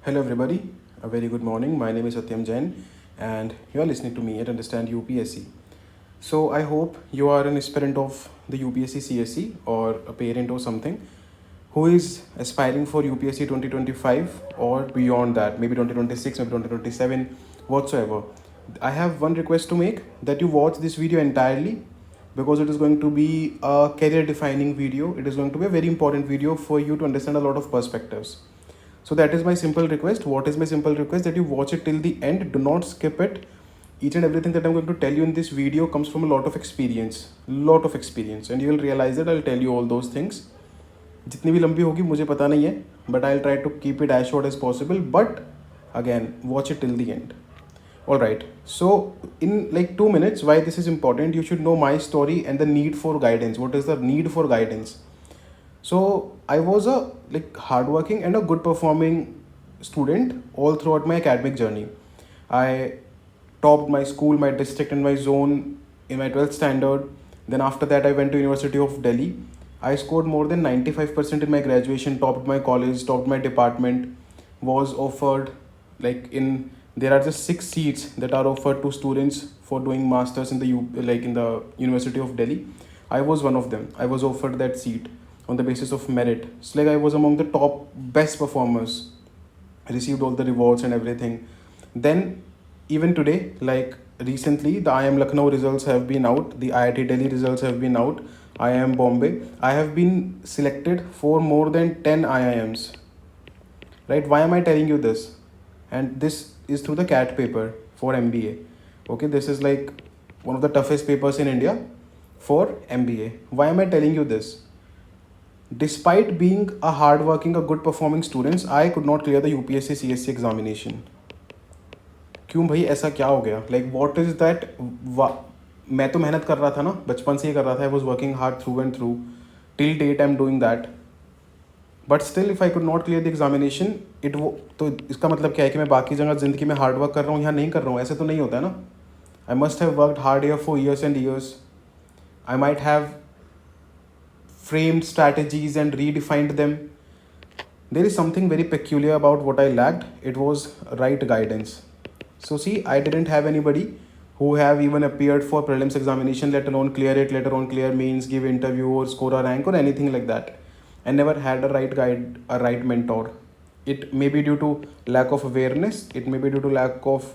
Hello, everybody. A very good morning. My name is Satyam Jain, and you are listening to me at Understand UPSC. So, I hope you are an aspirant of the UPSC CSC or a parent or something who is aspiring for UPSC 2025 or beyond that, maybe 2026, maybe 2027, whatsoever. I have one request to make that you watch this video entirely because it is going to be a career defining video. It is going to be a very important video for you to understand a lot of perspectives. So that is my simple request. What is my simple request? That you watch it till the end. Do not skip it. Each and everything that I'm going to tell you in this video comes from a lot of experience, and you will realize that I'll tell you all those things. जितनी भी लंबी होगी मुझे पता नहीं है, but I'll try to keep it as short as possible. But again, watch it till the end. All right. So in like 2 minutes, why this is important? You should know my story and the need for guidance. What is the need for guidance? So I was a hardworking and a good performing student all throughout my academic journey. I topped my school, my district, and my zone in my 12th standard. Then after that, I went to University of Delhi. I scored more than 95% in my graduation, topped my college, topped my department, was offered there are just 6 seats that are offered to students for doing masters in the University of Delhi. I was one of them. I was offered that seat on the basis of merit. It's like I was among the top best performers, received all the rewards and everything. Then even today, like recently, the IIM Lucknow results have been out, the IIT Delhi results have been out, IIM Bombay. I have been selected for more than 10 IIMs. Right? Why am I telling you this? And this is through the CAT paper for MBA. Okay, this is like one of the toughest papers in India for MBA. Why am I telling you this? Despite being a hardworking, a good performing students, I could not clear the UPSC CSC examination. क्यों भाई ऐसा क्या हो गया? Like what is that? मैं तो मेहनत कर रहा था ना, बचपन से ही कर रहा था. I was working hard through and through. Till date I'm doing that. But still if I could not clear the examination तो इसका मतलब क्या है कि मैं बाकी जगह ज़िंदगी में हार्ड वर्क कर रहा हूँ, यहाँ नहीं कर रहा हूँ? ऐसे तो नहीं होता है ना. I must have worked hard year for years and years. I might have framed strategies and redefined them. There is something very peculiar about what I lacked. It was right guidance. So see, I didn't have anybody who have even appeared for prelims examination, let alone clear it, let alone clear means, give interview or score a rank or anything like that. I never had a right guide, a right mentor. It may be due to lack of awareness. It may be due to lack of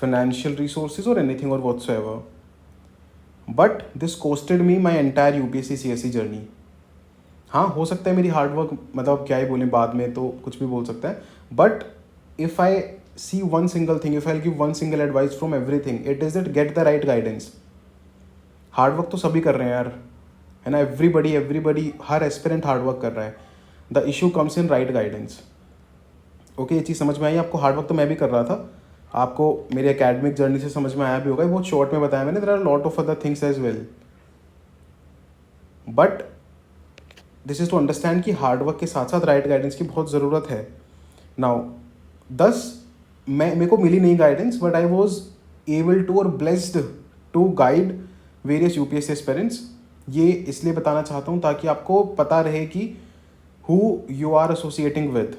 financial resources or anything or whatsoever. But this costed me my entire UPSC CSC journey. हाँ, हो सकता है मेरी hard work, मतलब क्या ही बोलें, बाद में तो कुछ भी बोल सकता है. But if I see one single thing, if I give one single advice from everything, it is that get the right guidance. Hard work तो सभी कर रहे हैं यार, है ना. एवरीबडी हर एस्पिरेंट हार्डवर्क कर रहा है. The issue comes in right guidance. Okay, ये चीज़ समझ में आई आपको? हार्डवर्क तो मैं भी कर रहा था, आपको मेरी एकेडमिक जर्नी से समझ में आया भी होगा. बहुत शॉर्ट में बताया मैंने. There are lot of other things as well. But this is to understand कि हार्डवर्क के साथ साथ राइट गाइडेंस की बहुत ज़रूरत है. नाउ मेरे को मिली नहीं guidance, but I was able to और blessed to guide various UPSC aspirants. ये इसलिए बताना चाहता हूँ ताकि आपको पता रहे कि who you are associating with.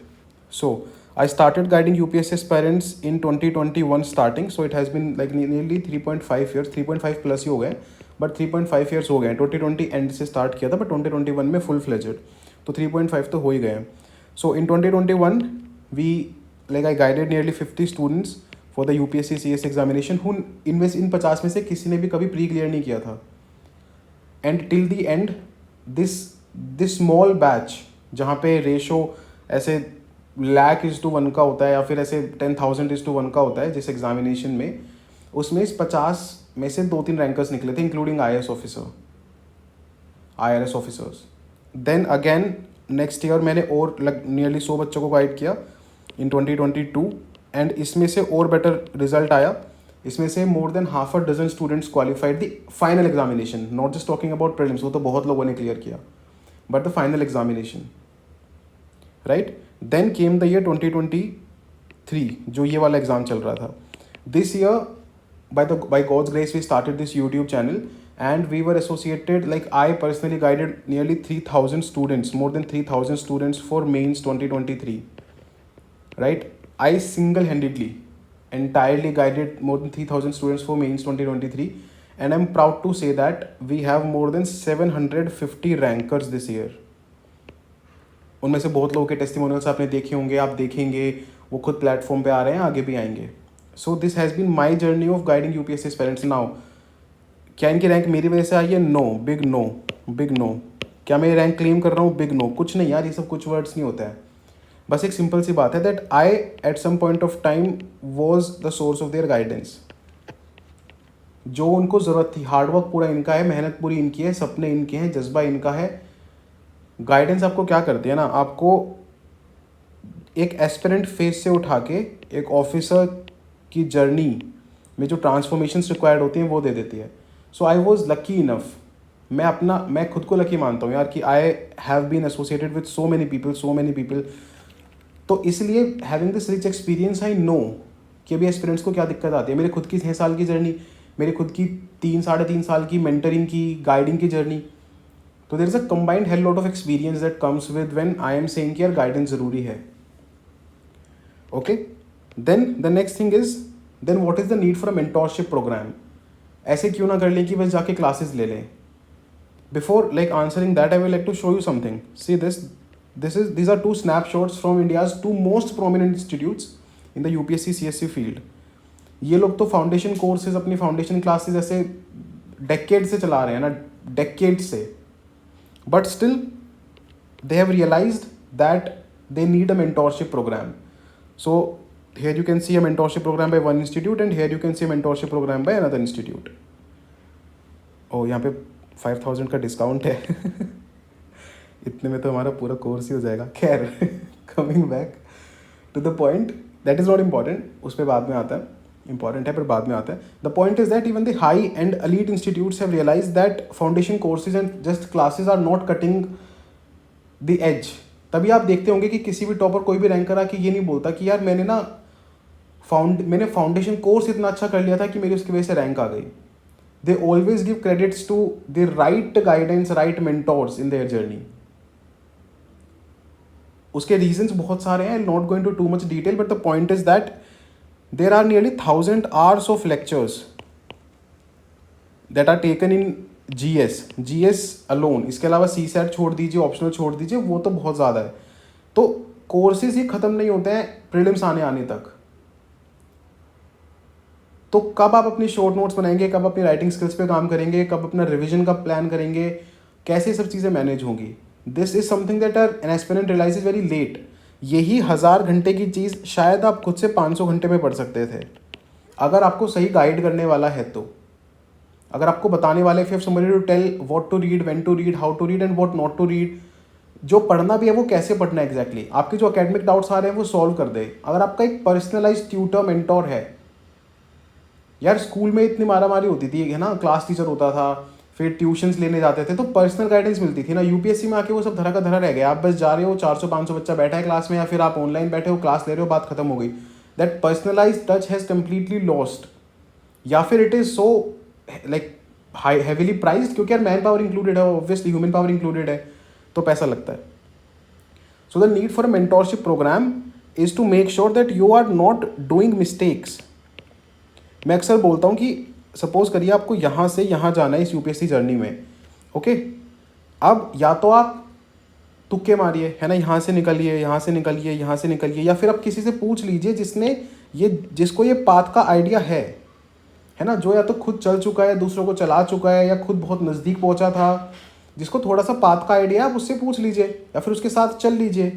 So I started guiding UPSC aspirants in 2021 starting. So it has been like nearly 3.5 years, 3.5 plus ही हो गए, बट 3.5 ईयर्स हो गए. 2020 एंड से स्टार्ट किया था, बट 2021 में फुल फ्लेजेड, तो 3.5 तो हो ही गए. सो इन 2021 we I guided nearly 50 students for the UPSC CS examination who इन 50 में से किसी ने भी कभी प्री क्लियर नहीं किया था. And till the and this small batch, जहाँ पे रेशो ऐसे लाख इज टू 1 का होता है या फिर ऐसे 10,000 इज टू 1 का होता है जिस एग्जामिनेशन में, उसमें इस 50 में से 2-3 रैंकर्स निकले थे, including IRS officers. Then again next year मैंने और नियरली 100 बच्चों को गाइड किया इन 2022, एंड इसमें से और बेटर रिजल्ट आया. इसमें से more than half a dozen students qualified the final examination. Not just talking about prelims, वो तो बहुत लोगों ने क्लियर किया, but the final examination. Right. Then came the year 2023, जो ये वाला एग्जाम चल रहा था. This year by God's grace we started this YouTube channel, and we were associated, like I personally guided nearly 3,000 students, more than 3,000 students for mains 2023. Right. I single-handedly entirely guided more than 3,000 students for mains 2023, and I'm proud to say that we have more than 750 rankers this year. उनमें से बहुत लोगों के testimonials आपने देखे होंगे, आप देखेंगे, वो खुद प्लेटफॉर्म पे आ रहे हैं, आगे भी आएंगे. So this has been my journey of guiding UPSC aspirants. Now क्या इनकी रैंक मेरी वजह से आई है? No, big no, big no. क्या मैं रैंक क्लेम कर रहा हूँ? Big no. कुछ नहीं यार, ये सब कुछ वर्ड्स नहीं होता है. बस एक सिंपल सी बात है that I at some point of time was the source of their guidance. जो उनको ज़रूरत थी, हार्डवर्क पूरा इनका है, मेहनत पूरी इनकी है, सपने इनके हैं, जज्बा इनका है. गाइडेंस आपको क्या करती है ना, आपको एक एस्पिरेंट फेस से उठा के एक ऑफिसर की जर्नी में जो ट्रांसफॉर्मेशंस रिक्वायर्ड होती हैं वो दे देती है. So I was lucky enough. मैं खुद को लकी मानता हूँ यार कि I have been associated with so many people. तो इसलिए having this rich experience I know कि अभी एस्पिरेंट्स को क्या दिक्कत आती है. मेरे खुद की 6 साल की जर्नी, मेरे खुद की 3-3.5 साल की मेंटरिंग की, गाइडिंग की जर्नी. तो there is a combined hell lot of experience that comes with when I am saying कि यार गाइडेंस ज़रूरी है. Okay, then the next thing is, then what is the need for a mentorship program. ऐसे क्यों ना कर लें कि बस जाके क्लासेस ले लें. Before like answering that, I would like to show you something. See this. These are 2 snapshots from India's 2 most prominent institutes in the UPSC CSC field. ये लोग तो फाउंडेशन कोर्सेज, अपनी फाउंडेशन क्लासेस ऐसे decade से चला रहे हैं ना, डेकेड से. But still they have realized that they need a mentorship program. So here you can see a mentorship program by one institute, and here you can see a mentorship program by another institute. Oh, यहाँ पे 5,000 का discount है. इतने में तो हमारा पूरा course ही हो जाएगा. खैर, coming back to the point, that is not important, उस पर बाद में आता है. इंपॉर्टेंट है पर बाद में आता है. The point is that even the high and elite institutes have realise that foundation courses and just classes are not cutting the edge. तभी आप देखते होंगे कि किसी भी टॉपर, कोई भी रैंकर आके ये नहीं बोलता कि यार मैंने फाउंडेशन कोर्स इतना अच्छा कर लिया था कि मेरी उसकी वजह से रैंक आ गई. They always give credits to the right guidance, right mentors in their journey. उसके reasons बहुत सारे हैं. I'll not go into too much detail, but the point is that there are nearly 1,000 hours of lectures that are taken in GS alone. इसके अलावा CSAT छोड़ दीजिए, optional छोड़ दीजिए, वो तो बहुत ज़्यादा है. तो कोर्सेज ही ख़त्म नहीं होते हैं प्रीलिम्स आने तक. तो कब आप अपनी शॉर्ट नोट्स बनाएंगे, कब अपनी राइटिंग स्किल्स पे काम करेंगे, कब अपना रिवीजन का प्लान करेंगे, कैसे सब चीज़ें मैनेज होंगी. This is something that an aspirant realise very late. यही 1000 घंटे की चीज़ शायद आप खुद से 500 घंटे में पढ़ सकते थे, अगर आपको सही गाइड करने वाला है तो. अगर आपको बताने वाले, if you have somebody to tell what to read, when to read, how to read and what not to read. जो पढ़ना भी है वो कैसे पढ़ना है एग्जैक्टली. आपके जो अकेडमिक डाउट्स आ रहे हैं वो सॉल्व कर दे. अगर आपका एक पर्सनलाइज ट्यूटर, मेंटोर है. यार स्कूल में इतनी मारामारी होती थी, है ना, क्लास टीचर होता था, फिर ट्यूशन्स लेने जाते थे तो पर्सनल गाइडेंस मिलती थी ना. यूपीएससी में आके वो सब धरा का धरा रह गया. आप बस जा रहे हो, 400-500 बच्चा बैठा है क्लास में, या फिर आप ऑनलाइन बैठे हो, क्लास ले रहे हो, बात खत्म हो गई. That personalise touch has completely lost. या फिर it is so like heavily priced, क्योंकि यार मैन पावर इंक्लूडेड है, ऑब्वियसली ह्यूमन पावर इंक्लूडेड है, तो पैसा लगता है. So the need for a mentorship programme is to make sure that you are not doing mistakes. मैं अक्सर बोलता हूँ कि सपोज करिए आपको यहाँ से यहाँ जाना है इस यूपीएससी जर्नी में. ओके, अब या तो आप तुक्के मारिए, है ना, यहाँ से निकलिए, यहाँ से निकलिए, यहाँ से निकलिए, या फिर आप किसी से पूछ लीजिए जिसको ये पाथ का आइडिया है ना, जो या तो खुद चल चुका है, दूसरों को चला चुका है, या खुद बहुत नज़दीक पहुँचा था, जिसको थोड़ा सा पाथ का आइडिया है, आप उससे पूछ लीजिए या फिर उसके साथ चल लीजिए.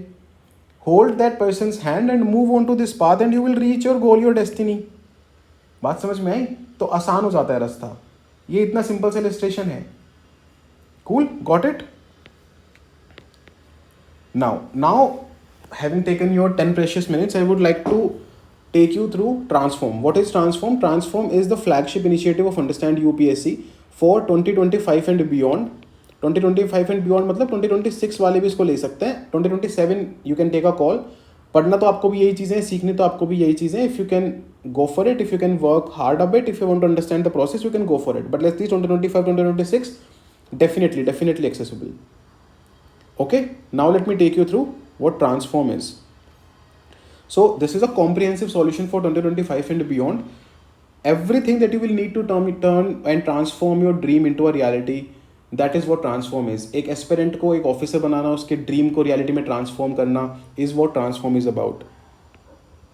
Hold that person's hand and move on to this path and you will reach your goal, your destiny. बात समझ में आई? तो आसान हो जाता है रास्ता. ये इतना सिंपल सा इलस्ट्रेशन है. Cool, got it? Now having taken your 10 precious minutes, I would like to take you through Transform. What is Transform? Transform is the flagship initiative of Understand UPSC for 2025 and beyond. 2025 and beyond मतलब 2026 वाले भी इसको ले सकते हैं. 2027 you can take a call. पढ़ना तो आपको भी यही चीज़ें, सीखनी तो आपको भी यही चीज़ें. If you can go for it, if you can work hard a bit, if you want to understand the process, you can go for it. But let's see, 2025, 2026, definitely accessible. Okay, now let me take you through what Transform is. So this is a comprehensive solution for 2025 and beyond. Everything that you will need to turn and transform your dream into a reality, that is what transform is. एक aspirant को एक officer बनाना, उसके dream को reality में transform करना, is what transform is about,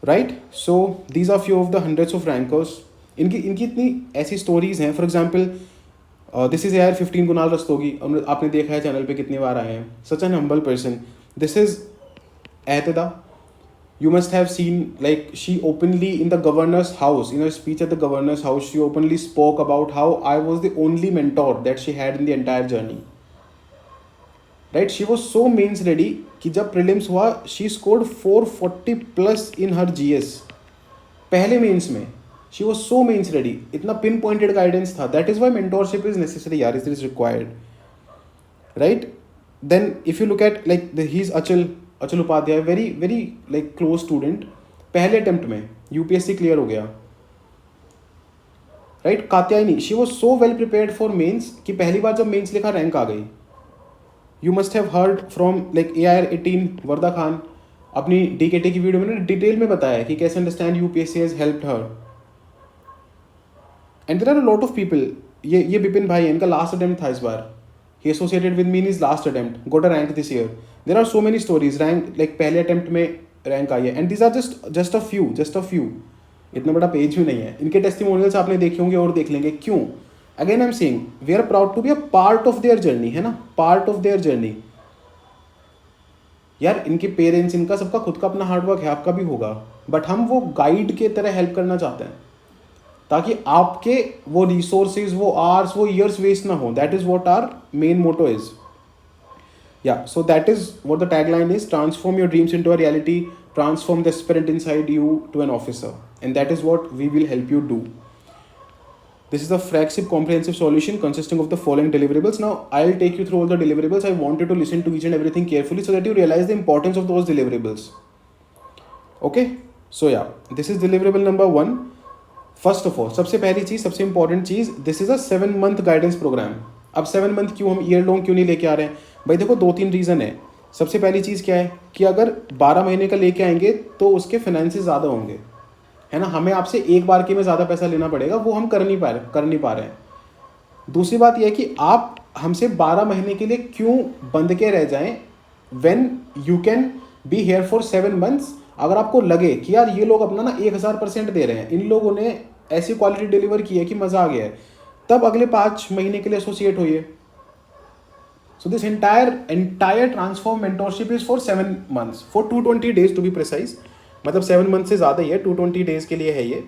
right? So these are few of the hundreds of rankers. इनकी इतनी ऐसी स्टोरीज हैं. फॉर एग्जाम्पल दिस इज यार 15 कुणाल रस्तोगी, आपने देखा है चैनल पे कितनी बार आए हैं. Such an humble person. This is एहतदा. You must have seen, like, she openly in the governor's house, in her speech at the governor's house, she openly spoke about how I was the only mentor that she had in the entire journey. Right? She was so mains ready कि जब prelims हुआ, she scored 440 plus in her GS. पहले mains में she was so mains ready. इतना pinpointed guidance था. That is why mentorship is necessary, यार. It is required. Right? Then if you look at, like, he's Achal Upadhyay, very very like close student, पहले attempt में UPSC clear हो गया. Right? Katyayani, she was so well prepared for mains कि पहली बार जब mains लिखा रैंक आ गई. You must have heard from like AIR18 Varda Khan, अपनी DKT की वीडियो में डिटेल में बताया कि कैसे understand UPSC has helped her. And there are a lot of people. ये विपिन भाई है, इनका लास्ट अटेम्प्ट था इस बार. He associated with me in his last attempt, got a rank this year. There are so many stories. Rank, like, पहले attempt में rank आई है. And these are just a few. इतना बड़ा पेज भी नहीं है. इनके testimonials आपने देखे होंगे और देख लेंगे. क्यों? Again I'm saying, we are proud to be a part of their journey, है ना? Part of their journey. यार, इनके पेरेंट्स, इनका सबका खुद का अपना हार्डवर्क है, आपका भी होगा. बट हम वो गाइड के तरह हेल्प करना चाहते हैं ताकि आपके वो रिसोर्सेज, वो आवर्स, वो ईयर्स वेस्ट ना हो. That is what our main motto is. Yeah so that is what the tagline is. Transform your dreams into a reality, transform the spirit inside you to an officer, and that is what we will help you do. This is a flagship comprehensive solution consisting of the following deliverables. Now, I'll take you through all the deliverables. I want you to listen to each and everything carefully so that you realize the importance of those deliverables. Okay? So yeah, this is deliverable number 1. First of all, सबसे पहली चीज़, सबसे important चीज़, this is a 7 month guidance programme. अब 7 month क्यों, हम year long क्यों नहीं लेके आ रहे हैं भाई? देखो, 2-3 रीज़न है. सबसे पहली चीज़ क्या है कि अगर 12 महीने का लेके आएंगे तो उसके फाइनेंसेस ज़्यादा होंगे, है ना? हमें आपसे एक बार के में ज़्यादा पैसा लेना पड़ेगा, वो हम कर नहीं पा रहे हैं. दूसरी बात यह है कि आप हमसे 12 महीने के लिए क्यों बंद के रह जाएं when you can be here for 7 months. अगर आपको लगे कि यार ये लोग अपना ना 1000% दे रहे हैं, इन लोगों ने ऐसी क्वालिटी डिलीवर की है कि मज़ा आ गया है, तब अगले 5 महीने के लिए एसोसिएट होइए. So this entire transform mentorship is for 7 months, for 220 days to be precise. मतलब 7 months से ज़्यादा ही है, 220 days के लिए है ये.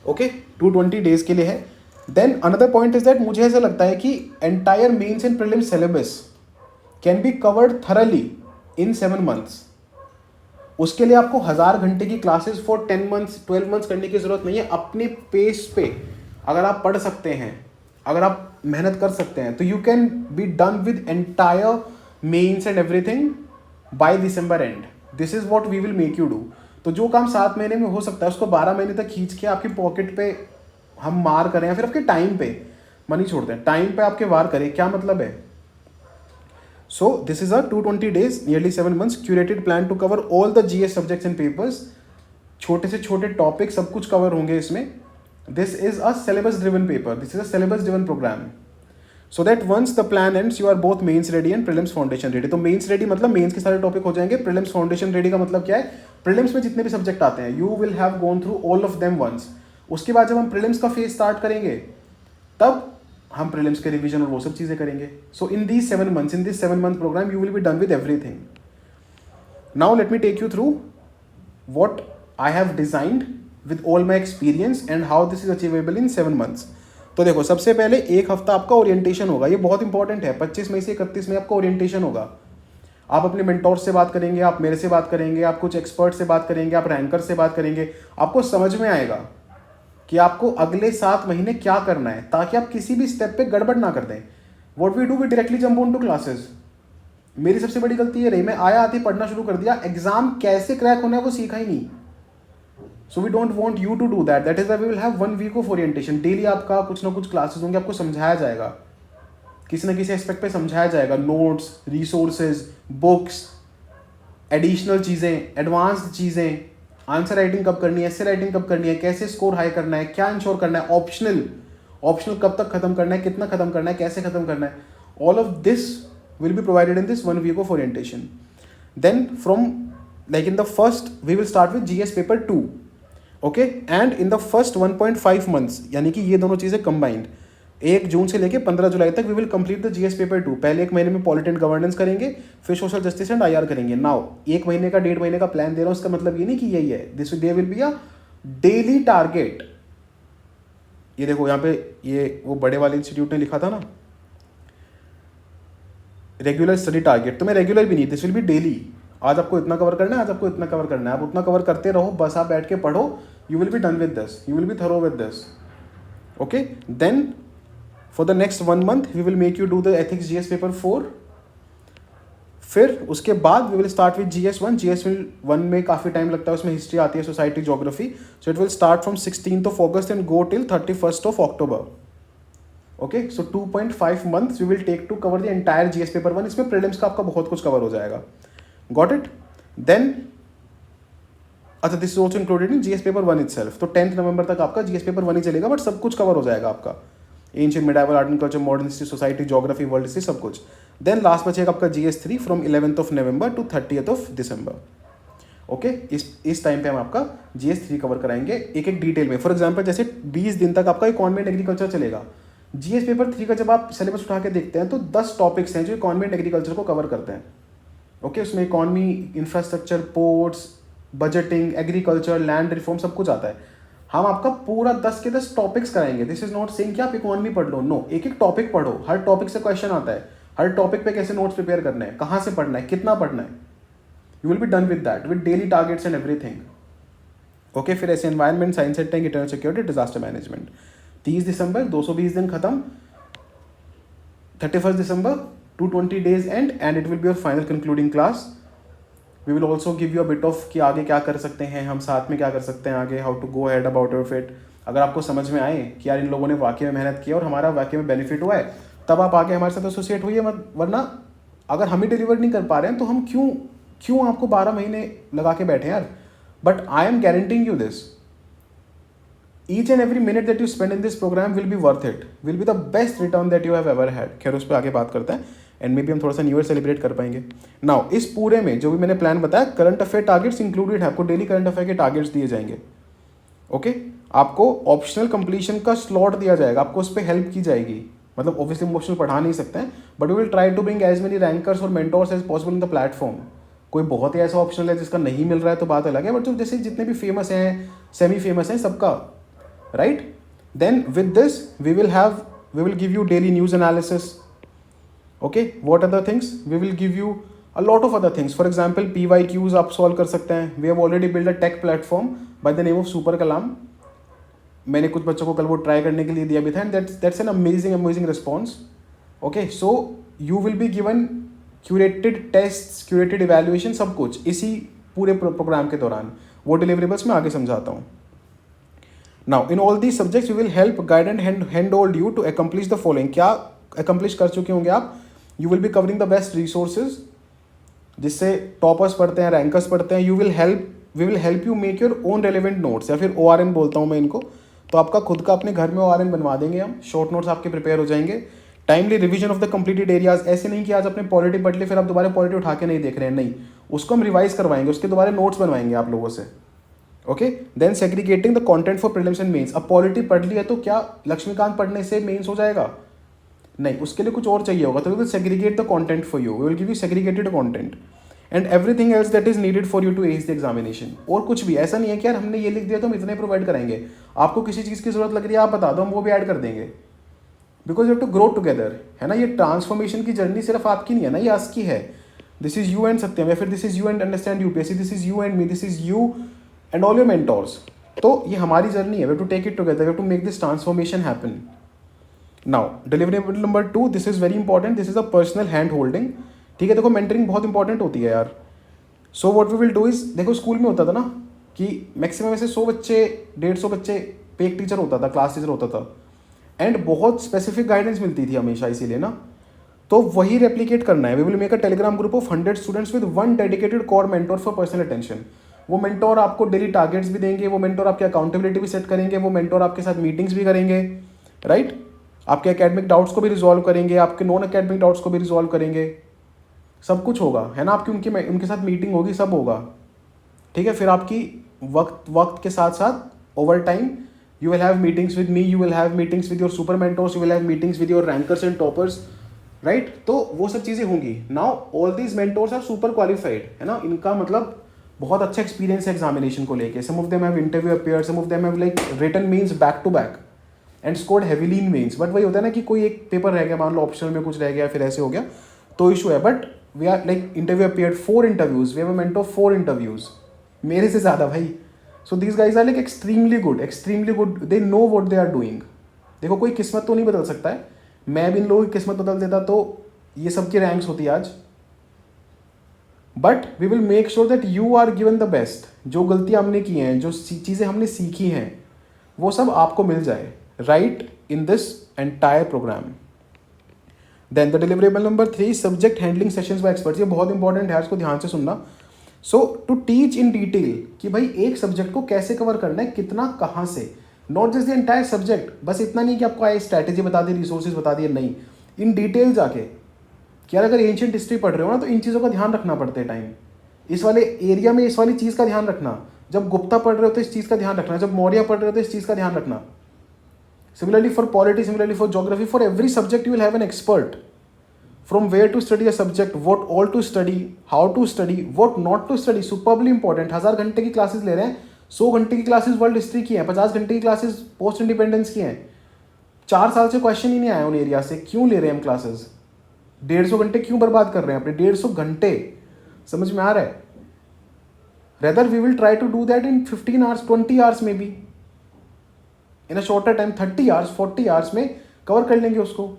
ओके, 220 days के लिए है. Then another point is that मुझे ऐसा लगता है कि entire mains and prelims syllabus can be covered thoroughly in 7 months. उसके लिए आपको 1000 घंटे की क्लासेस फॉर 10 months 12 months करने की जरूरत नहीं है. अपने पेस पे अगर आप पढ़ सकते हैं, अगर आप मेहनत कर सकते हैं, तो you can be done with entire mains and everything by December end. This is what we will make you do. तो जो काम 7 महीने में हो सकता है उसको 12 महीने तक खींच के आपकी पॉकेट पे हम मार करें, या फिर आपके टाइम पे मनी छोड़ते हैं, टाइम पे आपके वार करें. क्या मतलब है? So this is a 220 days, nearly 7 months curated plan to cover all the GS subjects and papers. छोटे से छोटे टॉपिक सब कुछ कवर होंगे इसमें. This is a syllabus driven paper. This is a syllabus driven program. So that once the plan ends, you are both mains ready and prelims foundation ready. तो mains ready मतलब mains के सारे topic हो जाएंगे. prelims foundation ready का मतलब क्या है? prelims में जितने भी सब्जेक्ट आते हैं, you will have gone through all of them once. उसके बाद जब हम prelims का फेज स्टार्ट करेंगे, तब हम प्रीलिम्स के रिवीजन और वो सब चीज़ें करेंगे. So in this 7 months, in this 7 month programme, you will be done with everything. Now let me take you through what I have designed with all my experience and how this is achievable in 7 months. तो देखो, सबसे पहले 1 हफ्ता आपका orientation होगा. ये बहुत important है. 25 मई से 31 मई आपका ओरिएंटेशन होगा. आप अपने मेंटोर से बात करेंगे, आप मेरे से बात करेंगे, आप कुछ एक्सपर्ट से बात करेंगे, आप रैंकर से बात करेंगे. आपको समझ में आएगा कि आपको अगले 7 महीने क्या करना है, ताकि आप किसी भी स्टेप पे गड़बड़ ना कर दें. What we do, we directly jump on to classes. मेरी सबसे बड़ी गलती ये रही, मैं आया आते पढ़ना शुरू कर दिया, एग्जाम कैसे क्रैक होना है वो सीखा ही नहीं. So we don't want you to do that. That is why we will have 1 week of orientation. Daily आपका कुछ ना कुछ क्लासेस होंगे, आपको समझाया जाएगा, किसी ना किसी एस्पेक्ट पे समझाया जाएगा. नोट्स, रिसोर्सेज, बुक्स, एडिशनल चीज़ें, एडवांस्ड चीज़ें, आंसर राइटिंग कब करनी है, एसे राइटिंग कब करनी है, कैसे स्कोर हाई करना है, क्या इंश्योर करना है, ऑप्शनल ऑप्शनल कब तक खत्म करना है, कितना खत्म करना है, कैसे खत्म करना है, all of this will be provided in this 1 week of orientation. Then from like in the first we will start with GS paper 2, okay, and in the first 1.5 months यानी कि ये दोनों चीज़ें combined 1 जून से लेके 15 जुलाई तक we will complete the GS paper 2. पहले 1 महीने में पॉलिटी एंड गवर्नेंस करेंगे, फिर सोशल जस्टिस एंड IR करेंगे. नाउ 1 महीने का 1.5 महीने का प्लान दे रहा हूँ, इसका मतलब ये नहीं कि यही है. This they will be a daily target. ये देखो यहाँ पे ये वो बड़े वाले इंस्टीट्यूट ने लिखा था ना, रेगुलर स्टडी टारगेट. तो मैं रेगुलर भी नहीं, दिस विल बी डेली. आज आपको इतना कवर करना है, आज आपको इतना कवर करना है, आप उतना कवर करते रहो, बस आप बैठ के पढ़ो. You will be done with this, you will be thorough with this. Okay, then for the next 1 month we will make you do the ethics GS paper 4. फिर उसके बाद we will start with GS1. GS1 में काफ़ी time लगता है, उसमें history आती है, society, geography. So it will start from 16th of August and go till 31st of October. Okay, so 2.5 months we will take to cover the entire GS paper 1. इसमें prelims का आपका बहुत कुछ कवर हो जाएगा. Got it? Then अच्छा, this is also included in GS paper 1 itself. तो 10th नवंबर तक आपका GS पेपर 1 ही चलेगा, बट सब कुछ कवर हो जाएगा आपका. Ancient, medieval, art and culture, modern history, society, geography, world history, सब कुछ. देन लास्ट बचेगा आपका GS3 from 11th of November to 30th of December. Okay, इस टाइम पे हम आपका GS3 कवर कराएंगे एक एक डिटेल में. फॉर एग्जाम्पल जैसे 20 दिन तक आपका इकोनॉमी एंड एग्रीकल्चर चलेगा. GS पेपर 3 का जब आप सिलेबस उठा के देखते हैं तो 10 टॉपिक्स हैं जो इकोनॉमी एंड एग्रीकल्चर को कवर करते हैं. ओके, उसमें economy, infrastructure, ports, budgeting, agriculture, land reform, सब कुछ आता है. हम आपका पूरा 10 के 10 टॉपिक्स कराएंगे. दिस इज नॉट सेइंग कि आप इकोनॉमी पढ़ लो, नो. एक एक टॉपिक पढ़ो, हर टॉपिक से क्वेश्चन आता है, हर टॉपिक पे कैसे नोट्स प्रिपेयर करने हैं, कहाँ से पढ़ना है, कितना पढ़ना है. You will be done with that, with daily targets and everything. Okay, फिर ऐसे environment, science and tech, internal security, disaster management. 30 दिसंबर 220 दिन खत्म. 31st December 220 days end and it will be your final concluding class. We will also give you a bit of कि आगे क्या कर सकते हैं, हम साथ में क्या कर सकते हैं आगे, how to go ahead about your fit. अगर आपको समझ में आए कि यार इन लोगों ने वाकई में मेहनत की और हमारा वाकई में बेनिफिट हुआ है, तब आप आके हमारे साथ एसोसिएट होइए. मत, वरना अगर हम ही डिलीवर नहीं कर पा रहे हैं तो हम क्यों आपको 12 महीने लगा के बैठे यार. But I am guaranteeing you this, each and every minute that you spend in this program will be worth it, will be the best return that you have ever had. खैर उस पर आगे बात करते हैं एंड मे बी हम थोड़ा सा न्यू ईयर सेलिब्रेट कर पाएंगे. नाउ इस पूरे में जो भी मैंने प्लान बताया, करंट अफेयर टारगेट्स इंक्लूडेड है. आपको डेली करंट अफेयर के टारगेट्स दिए जाएंगे. ओके, आपको ऑप्शनल कंप्लीशन का स्लॉट दिया जाएगा, आपको उस पर हेल्प की जाएगी. मतलब ऑब्वियसली इमोशनल पढ़ा नहीं सकते हैं, but we will try to bring as many rankers और mentors as possible in the platform. कोई बहुत ही ऐसा ऑप्शनल है जिसका नहीं मिल रहा है तो बात अलग है, बट जो जैसे जितने भी फेमस हैं, सेमी फेमस हैं, सबका, right. Then with this we will give you daily news analysis. Okay, what other things? We will give you a lot of other things. For example, PYQs आप solve कर सकते हैं. We have already built a tech platform by the name of Super Kalam. मैंने कुछ बच्चों को कल वो ट्राई करने के लिए दिया भी था, and that's an amazing response. Okay, so you will be given curated tests, curated evaluation, सब कुछ इसी पूरे प्रोग्राम के दौरान. वो deliverables मैं आगे समझाता हूँ. Now, in all these subjects, we will help, guide and handhold you to accomplish the following. क्या accomplish कर चुके होंगे आप? You will be covering the best resources, जिससे टॉपर्स पढ़ते हैं, रैंकर्स पढ़ते हैं. We will help you make your own relevant notes, या फिर ORN बोलता हूँ मैं इनको. तो आपका खुद का अपने घर में ORN बनवा देंगे हम. शॉर्ट नोट्स आपके प्रिपेयर हो जाएंगे. Timely revision of the completed areas. ऐसे नहीं कि आज अपने पॉलिटी पढ़ ली फिर आप दोबारा पॉलिटी उठा के नहीं देख रहे हैं, नहीं. उसको हम रिवाइज करवाएंगे, उसके दोबारा नोट्स बनवाएंगे आप लोगों से. Okay, then segregating the content for prelims and mains. अब पॉलिटी पढ़ ली है तो क्या लक्ष्मीकांत पढ़ने से मेंस हो जाएगा? नहीं, उसके लिए कुछ और चाहिए होगा. तो we will segregate the content for you. We will give you segregated content and everything else that is needed for you to ace the examination. और कुछ भी ऐसा नहीं है कि यार हमने ये लिख दिया तो हम इतने प्रोवाइड कराएंगे. आपको किसी चीज़ की जरूरत लग रही है आप बता दो, हम वो भी ऐड कर देंगे. Because you have to grow together, है ना. ये ट्रांसफॉर्मेशन की जर्नी सिर्फ आपकी नहीं है ना, ये आज की है. This is you and Satyam, या फिर this is you and understand UPSC, this is you and me, this is you and all your mentors. तो ये हमारी जर्नी है. We have to take it together, we have to make this transformation happen. Now deliverable number 2, this is very important. This is a personal hand holding. ठीक है, देखो mentoring बहुत important होती है यार. सो what we will do is, देखो school में होता था ना कि मैक्सिमम ऐसे 100 बच्चे 150 बच्चे पे एक टीचर होता था, क्लास टीचर होता था. एंड बहुत स्पेसिफिक गाइडेंस मिलती थी हमेशा, इसीलिए ना. तो वही रेप्लिकेट करना है. We will make a Telegram group of 100 students with one dedicated core mentor for personal attention. वो मेंटोर आपको डेली टारगेट्स भी देंगे, वो मेंटोर आपकी अकाउंटेबिलिटी भी सेट करेंगे, वो मेंटोर आपके साथ मीटिंग्स भी करेंगे, राइट. आपके एकेडमिक डाउट्स को भी रिजॉल्व करेंगे, आपके नॉन एकेडमिक डाउट्स को भी रिजॉल्व करेंगे. सब कुछ होगा, है ना. आपकी उनके साथ मीटिंग होगी, सब होगा, ठीक है. फिर आपकी वक्त के साथ साथ over time you will have meetings with me, you will have meetings with your super mentors, you will have meetings with your rankers and toppers, right. तो वो सब चीज़ें होंगी. now all these mentors are super qualified, है ना. इनका मतलब बहुत अच्छा एक्सपीरियंस है एग्जामिनेशन को लेके. some of them have interview appeared, some of them have like written means back to back and scored heavily in mains. But वही होता है ना कि कोई एक पेपर रह गया, मान लो ऑप्शनल में कुछ रह गया, फिर ऐसे हो गया तो इशू है. But we are like interview appeared 4 interviews, we have a mentor 4 interviews, मेरे से ज़्यादा भाई. So these guys are like extremely good, they know what they are doing. देखो कोई किस्मत तो नहीं बदल सकता है, मैं भी इन लोगों की किस्मत बदल देता तो ये सबकी रैंक्स होती आज. But we will make sure that you are given the best. जो गलतियाँ हमने की हैं, जो चीज़ें हमने सीखी हैं, वो सब आपको मिल जाए, right, in this entire programme. Then the deliverable number 3, subject handling sessions by experts. ये बहुत इंपॉर्टेंट है, इसको ध्यान से सुनना. So to teach in detail कि भाई एक सब्जेक्ट को कैसे कवर करना है, कितना, कहाँ से. Not just the entire subject, बस इतना नहीं कि आपको आए स्ट्रैटेजी बता दी, रिसोर्सेज बता दिए, नहीं. इन डिटेल जाके कि यार अगर एंशिएंट हिस्ट्री पढ़ रहे हो ना तो इन चीज़ों का ध्यान रखना पड़ता है. टाइम इस वाले एरिया में इस वाली चीज़ का ध्यान रखना. जब गुप्ता पढ़ रहे हो तो इस चीज़ का ध्यान रखना. जब मौर्य पढ़ रहे हो तो इस चीज़ का ध्यान रखना. Similarly for polity, similarly for geography, for every subject you will have an expert. From where to study a subject, what all to study, how to study, what not to study, superbly important. 1000 घंटे की classes ले रहे हैं, 100 घंटे की classes world history की हैं, 50 घंटे की क्लासेस पोस्ट इंडिपेंडेंस की हैं. 4 साल से क्वेश्चन ही नहीं आया उन एरिया से, क्यों ले रहे हैं हम क्लासेस? 150 घंटे क्यों बर्बाद कर रहे हैं अपने? 150 घंटे, समझ में आ रहा है? Rather we will try to do that in 15 hours, 20 hours में भी, in a shorter time, 30 hours, 40 hours में कवर कर लेंगे उसको,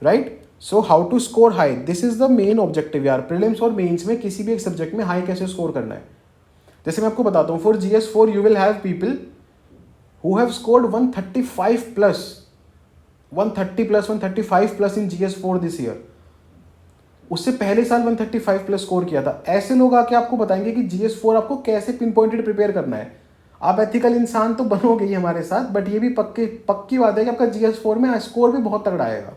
right. So how to score high, this is the main objective यार. प्रीलिम्स और मेंस में किसी भी एक सब्जेक्ट में हाई कैसे स्कोर करना है. जैसे मैं आपको बताता हूँ, for GS4 you will have people who have scored 135 plus 135 plus in GS4 this year. उससे पहले साल 135 प्लस स्कोर किया था. ऐसे लोग आके आपको बताएंगे कि GS4 आपको कैसे पिन पॉइंटेड प्रिपेयर करना है. आप एथिकल इंसान तो बनोगे ही हमारे साथ, बट ये भी पक्की बात है कि आपका GS4 में स्कोर भी बहुत तगड़ा आएगा,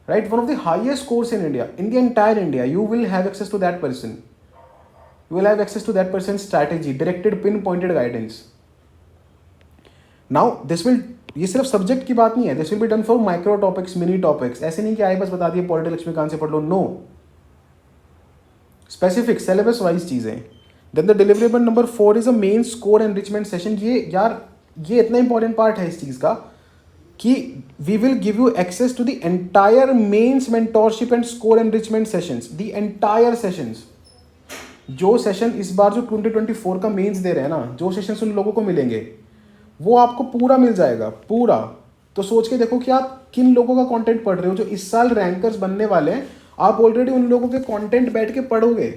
right. One of the highest scores in India, in the entire India, you will have access to that person. You will have access to that person's strategy, directed, pinpointed guidance. Now, this will, ये सिर्फ subject की बात नहीं है. This will be done for micro topics, mini topics. ऐसे नहीं कि आए बस बता दिए पॉलिटिकल लक्ष्मीकांत से पढ़ लो. No. Specific, syllabus wise चीज़ें. Then the deliverable number 4 is a main score enrichment session. ये यार ये इतना इंपॉर्टेंट पार्ट है इस चीज़ का कि we will give you access to the entire mains mentorship and score enrichment sessions, the entire sessions. जो सेशन इस बार जो 2024 का मेंस दे रहे हैं ना, जो सेशंस उन लोगों को मिलेंगे वो आपको पूरा मिल जाएगा, पूरा. तो सोच के देखो कि आप किन लोगों का कंटेंट पढ़ रहे हो. जो इस साल रैंकर्स बनने वाले हैं, आप ऑलरेडी उन लोगों के कंटेंट बैठ के पढ़ोगे,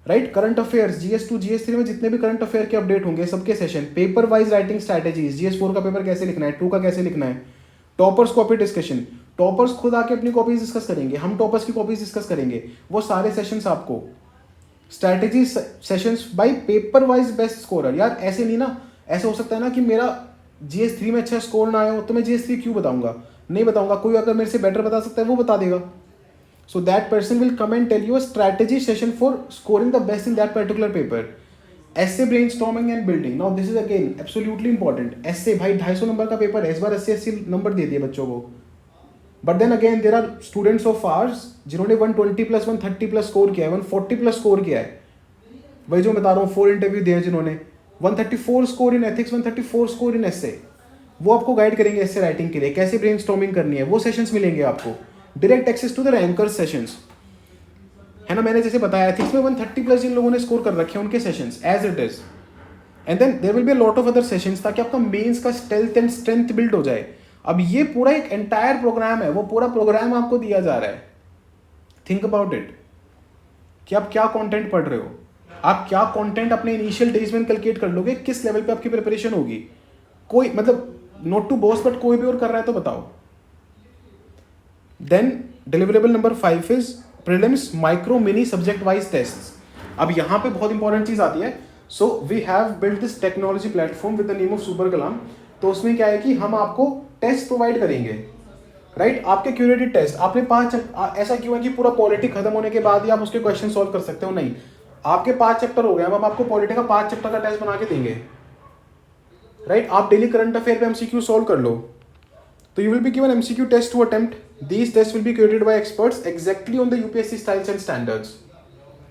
right. Current affairs, GS2 GS3 में जितने भी करंट अफेयर के अपडेट होंगे सबके session, paper wise writing strategies, GS4 का पेपर कैसे लिखना है, 2 का कैसे लिखना है, टॉपर्स कॉपी डिस्कशन. टॉपर्स खुद आके अपनी कॉपीज डिस्कस करेंगे, हम टॉपर्स की कॉपीज डिस्कस करेंगे. वो सारे सेशंस आपको strategy sessions bye paper wise best scorer. यार ऐसे नहीं ना, ऐसे हो सकता है ना कि मेरा GS3 में अच्छा स्कोर ना आया हो तो मैं GS3 क्यों बताऊंगा, नहीं बताऊंगा. कोई अगर मेरे से बेटर बता सकता है वो बता देगा. So that person will come and tell you a strategy session for scoring the best in that particular paper. Essay brainstorming and building. Now this is again absolutely important. Essay भाई 250 number का paper है, इस बार 80 number दे दिए बच्चों को. But then again there are students of ours जिन्होंने 120 plus 130 plus score किया है, 140 प्लस स्कोर किया है. वही जो बता रहा हूँ, 4 इंटरव्यू दिए जिन्होंने 134 score in ethics, 134 score in essay. वो आपको गाइड करेंगे एसे राइटिंग के लिए, कैसे ब्रेनस्टॉर्मिंग करनी है. वो सेशंस मिलेंगे आपको. Direct access to the ranker sessions, है ना. मैंने जैसे बताया एथिक्स में 130 प्लस जिन लोगों ने स्कोर कर रखे हैं उनके sessions as it is. And then there will be a lot of other sessions, ताकि आपका मेंस का स्टेल्थ एंड स्ट्रेंथ बिल्ड हो जाए. अब ये पूरा एक एंटायर प्रोग्राम है, वो पूरा प्रोग्राम आपको दिया जा रहा है. थिंक अबाउट इट कि आप क्या कंटेंट पढ़ रहे हो, आप क्या कंटेंट अपने इनिशियल डेज में कैलकुलेट कर लोगे, किस लेवल पे आपकी प्रिपरेशन होगी. कोई मतलब नॉट टू बॉस बट कोई भी और कर रहा है तो बताओ. Then deliverable number 5 is prelims micro mini subject wise test. अब यहाँ पे बहुत इंपॉर्टेंट चीज आती है। So we have build this technology platform with the name of super Kalam. तो उसमें क्या है कि हम आपको टेस्ट प्रोवाइड करेंगे, राइट? आपके क्यूरेटेड टेस्ट। आपने 5 ऐसा क्यों है कि पूरा पॉलिटी खत्म होने के बाद ही आप उसके क्वेश्चन सॉल्व कर सकते हो? नहीं, आपके 5 चैप्टर हो गए, अब हम आपको पॉलिटी का 5 चैप्टर का टेस्ट बना के देंगे, राइट? आप डेली करंट अफेयर पे एमसीक्यू सॉल्व कर लो। तो you will be given MCQ test to attempt. These test will be created by experts exactly on the UPSC styles and standards.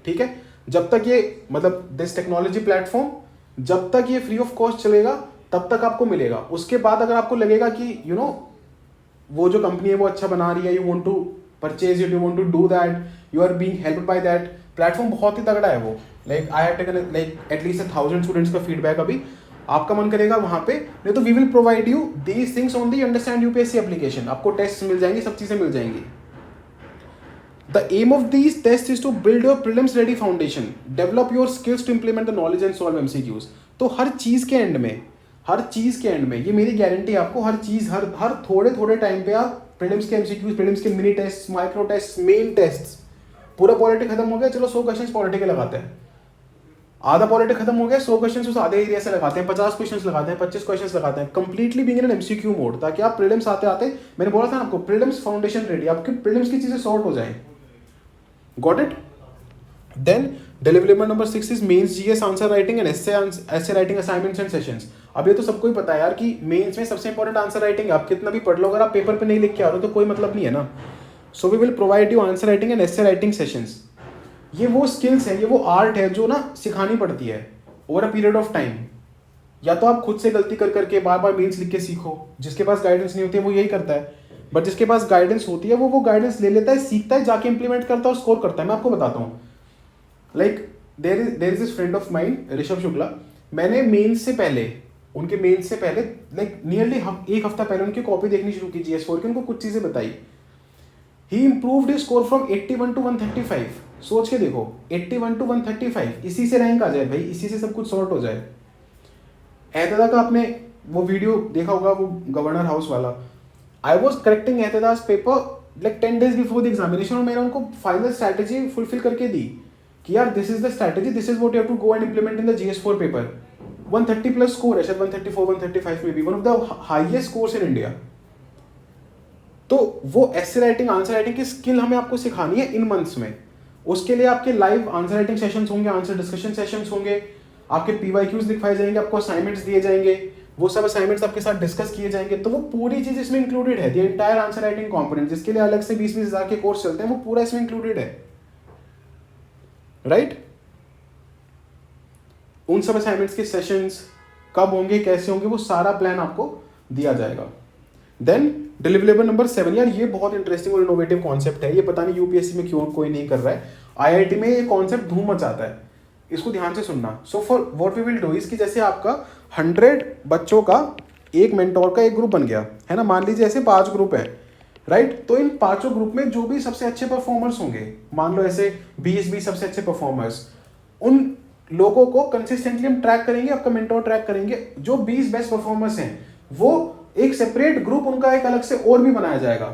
ठीक है? जब तक ये मतलब दिस टेक्नोलॉजी प्लेटफॉर्म जब तक ये फ्री ऑफ कॉस्ट चलेगा तब तक आपको मिलेगा। उसके बाद अगर आपको लगेगा कि यू नो वो जो कंपनी है वो अच्छा बना रही है, you want to purchase it, you want to do that, you are being helped by that platform, बहुत ही तगड़ा है वो। Like I have taken like at least 1000 students का फीडबैक अभी। आपका मन करेगा वहां पे, नहीं तो we will provide you these things on the understand UPSC application. आपको टेस्ट मिल जाएंगे, सब चीजें मिल जाएंगी। The aim of these tests is to build your prelims ready foundation, develop your skills to implement the knowledge and solve MCQs। तो हर चीज के and में ये मेरी गारंटी है आपको, हर चीज हर थोड़े थोड़े टाइम पे आप प्रीलिम्स के एमसीक्यूज, प्रीलिम्स के mini test, micro test, main test, पूरा पॉलिटी खत्म हो गया, चलो 100 क्वेश्चंस पॉलिटी के लगाते हैं। आधा पॉलिटी खत्म हो गया, 100 क्वेश्चंस उस आधे एरिया से लगाते हैं, 50 क्वेश्चंस लगाते हैं, 25 क्वेश्चंस लगाते हैं, completely being in MCQ mode, ताकि आप प्रीलिम्स आते आते, मैंने बोला था ना आपको, प्रीलिम्स फाउंडेशन रेडी, आपकी प्रीलिम्स की चीजें सॉर्ट हो जाए। Got it? Then deliverable number 6 is mains GS answer writing and essay writing assignments and sessions। अब ये तो सबको ही पता है यार कि मेंस में सबसे इंपॉर्टेंट आंसर राइटिंग है। आप कितना भी पढ़ लो, अगर आप पेपर पे नहीं लिख के आ रहे हो तो कोई मतलब नहीं है ना। So we will provide you answer writing and essay writing sessions. ये वो स्किल्स है, ये वो आर्ट है जो ना सिखानी पड़ती है over a period of time. या तो आप खुद से गलती कर करके बार बार मेंस लिख के सीखो, जिसके पास गाइडेंस नहीं होती है वो यही करता है। बट जिसके पास गाइडेंस होती है वो गाइडेंस ले लेता है, सीखता है, जाके इंप्लीमेंट करता है और स्कोर करता है। मैं आपको बताता हूँ, like there is this friend of mind Rishabh Shukla. मैंने मेंस से पहले लाइक नियरली एक हफ्ता पहले उनकी कॉपी देखनी शुरू की GS4 की, उनको कुछ चीजें बताई। He improved his score from 81 to 135। सोच के देखो, 81 to 135, इसी से रैंक आ जाए भाई, इसी से सब कुछ सॉर्ट हो जाए। एतदा का आपने वो वीडियो देखा होगा, वो गवर्नर हाउस वाला। आई वॉज करेक्टिंग एतदास paper like 10 days before the examination, और मैंने उनको फाइनल स्ट्रैटेजी फुलफिल करके दी कि यार this is the strategy, this is what you have to go and implement in the GS4 paper. 130 plus score है, शायद 134 135 में भी, one of the highest scores in India. तो वो एसे राइटिंग, आंसर राइटिंग की स्किल हमें आपको सिखानी है इन मंथ्स में। उसके लिए आपके लाइव आंसर राइटिंग सेशंस होंगे, आंसर डिस्कशन सेशंस होंगे, आपके PYQs लिखवाए जाएंगे, आपको असाइनमेंट्स दिए जाएंगे, वो सब असाइनमेंट्स आपके साथ डिस्कस किए जाएंगे। तो वो पूरी चीज इसमें इंक्लूडेड है, the entire answer writing component, जिसके लिए अलग से 20-20 हज़ार के कोर्स चलते हैं, वो पूरा इसमें इंक्लूडेड है, राइट? उन सब असाइनमेंट्स के सेशंस कब होंगे, कैसे होंगे, वो सारा प्लान आपको दिया जाएगा। देन डिलीवरेबल नंबर 7, यार ये बहुत इंटरेस्टिंग और इनोवेटिव कॉन्सेप्ट है। ये पता नहीं यूपीएससी में क्यों कोई नहीं कर रहा है। IIT में ये कॉन्सेप्ट धूम मचाता है, इसको ध्यान से सुनना। So for what we will do is कि जैसे आपका 100 बच्चों का एक मेंटोर का एक ग्रुप बन गया है ना, मान लीजिए ऐसे 5 ग्रुप है, राइट? तो इन 5 ग्रुप में जो भी सबसे अच्छे परफॉर्मर्स होंगे, मान लो ऐसे 20 सबसे अच्छे परफॉर्मर्स, उन लोगों को कंसिस्टेंटली हम ट्रैक करेंगे, आपका मेंटोर ट्रैक करेंगे। जो 20 बेस्ट परफॉर्मर्स हैं वो एक सेपरेट ग्रुप, उनका एक अलग से और भी बनाया जाएगा,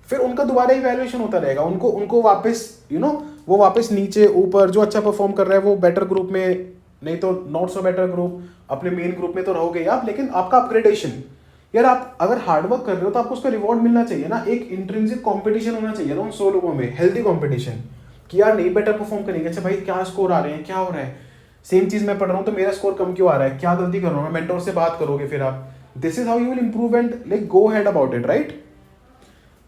फिर उनका दोबारा इवैल्यूएशन होता रहेगा। उनको वापस वो वापस नीचे ऊपर, जो अच्छा परफॉर्म कर रहा है वो बेटर ग्रुप में, नहीं तो नॉट सो बेटर ग्रुप, अपने मेन ग्रुप में तो रहोगे आप, लेकिन आपका अपग्रेडेशन, यार आप अगर हार्डवर्क कर रहे हो तो आपको उसका रिवॉर्ड मिलना चाहिए ना। एक इंट्रिंसिक कंपटीशन होना चाहिए ना उन 100 लोगों में, हेल्दी कंपटीशन, कि यार नहीं बेटर परफॉर्म करेंगे, अच्छा भाई क्या स्कोर आ रहे हैं, क्या हो रहा है, सेम चीज मैं पढ़ रहा हूँ तो मेरा स्कोर कम क्यों आ रहा है, क्या गलती कर रहा हूँ मैं, मेंटोर से बात करोगे फिर आप। This is how you will improve and like go ahead about it, right?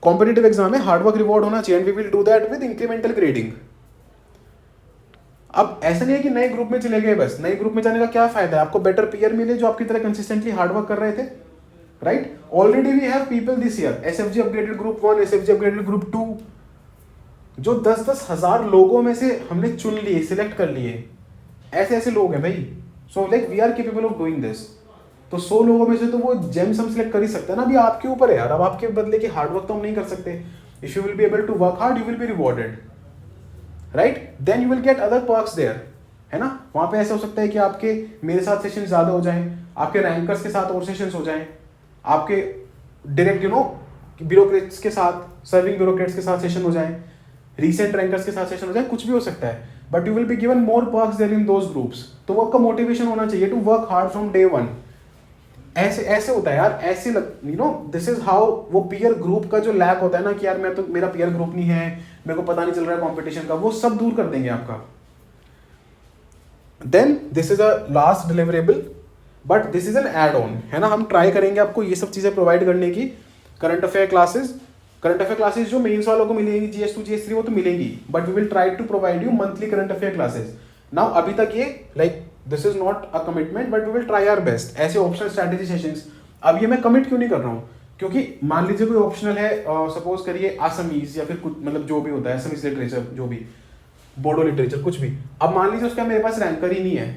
Competitive exam में हार्डवर्क रिवॉर्ड होना चाहिए, and we will do that with incremental grading. अब ऐसा नहीं है कि नए ग्रुप में चले गए, बस नए ग्रुप में जाने का क्या फायदा है, आपको बेटर पीयर मिले जो आपकी तरह कंसिस्टेंटली हार्डवर्क कर रहे थे, right? Already we have people this year, SFG upgraded group 1, SFG upgraded group 2, जो 10-10 हजार लोगों में से हमने चुन लिए, सिलेक्ट कर लिए। ऐसे ऐसे लोग हैं भाई। So like we are capable of doing this. तो 100 लोगों में से तो वो जेम्स हम सिलेक्ट कर ही सकते हैं ना। अभी आपके ऊपर है यार, अब आपके बदले की हार्डवर्क तो हम नहीं कर सकते। If you will be able to work hard, you will be rewarded, right? Then you will get other perks there, है ना? वहां पे ऐसा हो सकता है कि आपके मेरे साथ सेशन ज्यादा हो जाएं, आपके रैंकर्स के साथ और सेशंस हो जाएं, आपके डायरेक्ट ब्यूरोक्रेट्स के साथ, सर्विंग ब्यूरोक्रेट्स के साथ सेशन हो जाए, रीसेंट रैंकर्स के साथ सेशन हो जाए, कुछ भी हो सकता है, but you will be given more perks there in those groups. तो वो आपका मोटिवेशन होना चाहिए to work hard from day one. ऐसे ऐसे होता है यार, ऐसे you know this is how वो पीयर ग्रुप का जो लैक होता है ना कि यार मैं तो, मेरा पीयर ग्रुप नहीं है, मेरे को पता नहीं चल रहा है कंपटीशन का, वो सब दूर कर देंगे आपका। Then this is a last deliverable, but this is an add on, है ना। हम ट्राई करेंगे आपको ये सब चीजें प्रोवाइड करने की। करंट अफेयर क्लासेस जो मेंस वालों को मिलेंगी, GS2 GS3 वो तो मिलेंगी, but we will try to provide you monthly current affair classes. Now अभी तक ये like this is not a commitment, but we will try our best. ऐसे ऑप्शनल स्ट्रैटेजी सेशंस, अब ये मैं कमिट क्यों नहीं कर रहा हूँ, क्योंकि मान लीजिए कोई ऑप्शनल है, सपोज करिए आसामीज या फिर कुछ मतलब जो भी होता है, असमीज लिटरेचर, जो भी बोडो लिटरेचर, कुछ भी। अब मान लीजिए उसका मेरे पास रैंकर ही नहीं है,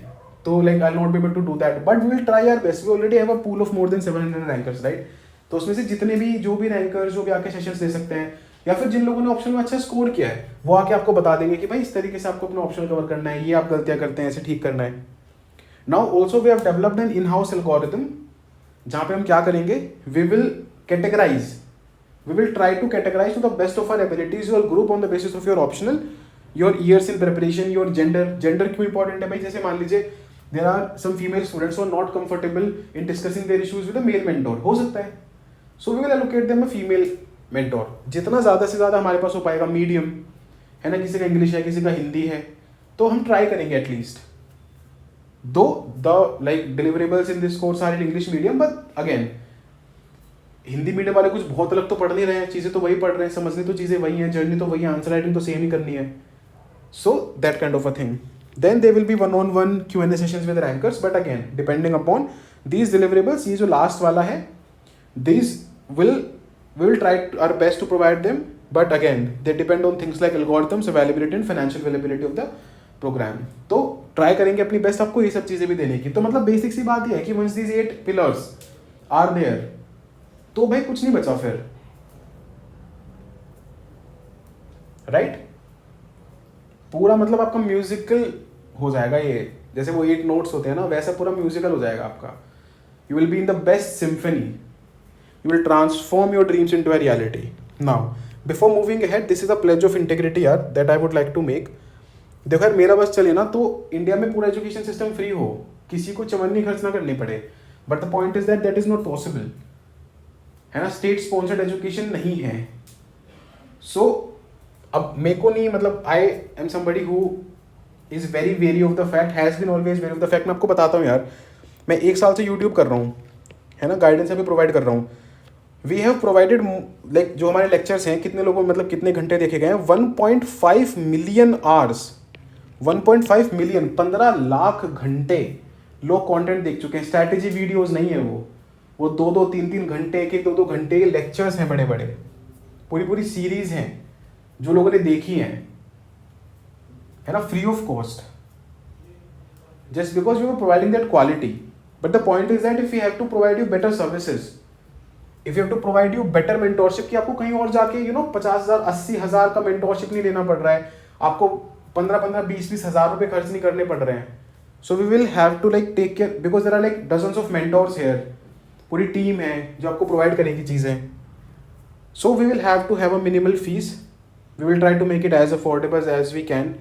तो like I will not be able to do that, but we will try our best. We already have a pool of more than 700 rankers, right. तो उसमें से जितने भी जो भी रैंकर्स जो भी आके सेशंस दे सकते हैं, या फिर जिन लोगों ने ऑप्शन में अच्छा स्कोर किया है, वो आके आपको बता देंगे कि भाई इस तरीके से आपको अपना ऑप्शन कवर करना है, ये आप गलतियां करते हैं, ऐसे ठीक करना है। Now also we have developed an in house algorithm, जहां पे हम क्या करेंगे, we will categorize, we will try to categorize to the best of our abilities your group on the basis of your optional, your years in preparation, your gender क्यों important है भाई। जैसे मान लीजिए there are some female students who are not comfortable in discussing their issues with a male mentor, हो सकता है, so we will allocate them a female mentor। जितना ज़्यादा से ज़्यादा हमारे पास हो पाएगा, मीडियम है ना, किसी का इंग्लिश है, किसी का हिंदी है, तो हम ट्राई करेंगे at least. Though the like deliverables in this course are in English medium, but again Hindi medium वाले कुछ बहुत अलग तो पढ़ नहीं रहे हैं, चीज़ें तो वही पढ़ रहे हैं, समझनी तो चीज़ें वही हैं, जर्नी तो वही, आंसर राइटिंग तो सेम ही करनी है। So that kind of a thing. Then they will be one-on-one Q&A sessions with rankers, but again depending upon these deliverables, ये जो लास्ट वाला है, these we will try our best to provide them, but again they depend on things like algorithms, availability and financial availability of the program। तो try करेंगे अपनी best आपको ये सब चीज़ें भी देने की। तो मतलब बेसिक सी बात ये है कि once these 8 pillars are there, तो भाई कुछ नहीं बचा फिर, राइट। पूरा मतलब आपका म्यूजिकल हो जाएगा ये, जैसे वो 8 नोट्स होते हैं ना, वैसा पूरा म्यूजिकल हो जाएगा आपका। You will be in the best symphony, you will transform your dreams into a reality. Now before moving ahead, this is a pledge of integrity यार that I would like to make. देखो यार, मेरा बस चले ना तो India में पूरा एजुकेशन सिस्टम फ्री हो, किसी को चवन्नी खर्च ना करनी पड़े, but the point is that is not possible, है ना। स्टेट स्पॉन्सर्ड एजुकेशन नहीं है। सो अब मेरे को नहीं, मतलब I am somebody who is very very of the fact, has been always very of the fact. मैं आपको बताता हूँ यार, मैं 1 साल से यूट्यूब कर रहा हूँ, है ना, गाइडेंस अभी प्रोवाइड कर रहा हूँ। वी हैव प्रोवाइडेड लाइक जो हमारे लेक्चर्स हैं, कितने लोगों मतलब कितने घंटे देखे गए हैं, 1.5 मिलियन आवर्स, 1.5 मिलियन, 15 लाख घंटे लोग कंटेंट देख चुके हैं। स्ट्रैटेजी वीडियोस नहीं है वो 2-2, 3-3 घंटे, 1-1, 2-2 घंटे के लेक्चर्स हैं, बड़े बड़े, पूरी पूरी सीरीज हैं जो लोगों ने देखी हैं, है ना, free of cost, just because we are providing that quality. But the point is that if you have to provide you better services, if you have to provide you better mentorship, कि आपको कहीं और जाके 50,000 80,000 का mentorship नहीं लेना पड़ रहा है, आपको 15-15 20-20 हज़ार रुपये खर्च नहीं करने पड़ रहे हैं। So we will have to like take care, because there are like dozens of mentors here, पूरी टीम है जो आपको प्रोवाइड करेगी चीज़ें। So we will have to have a minimal fee, we will try to make it as affordable as we can,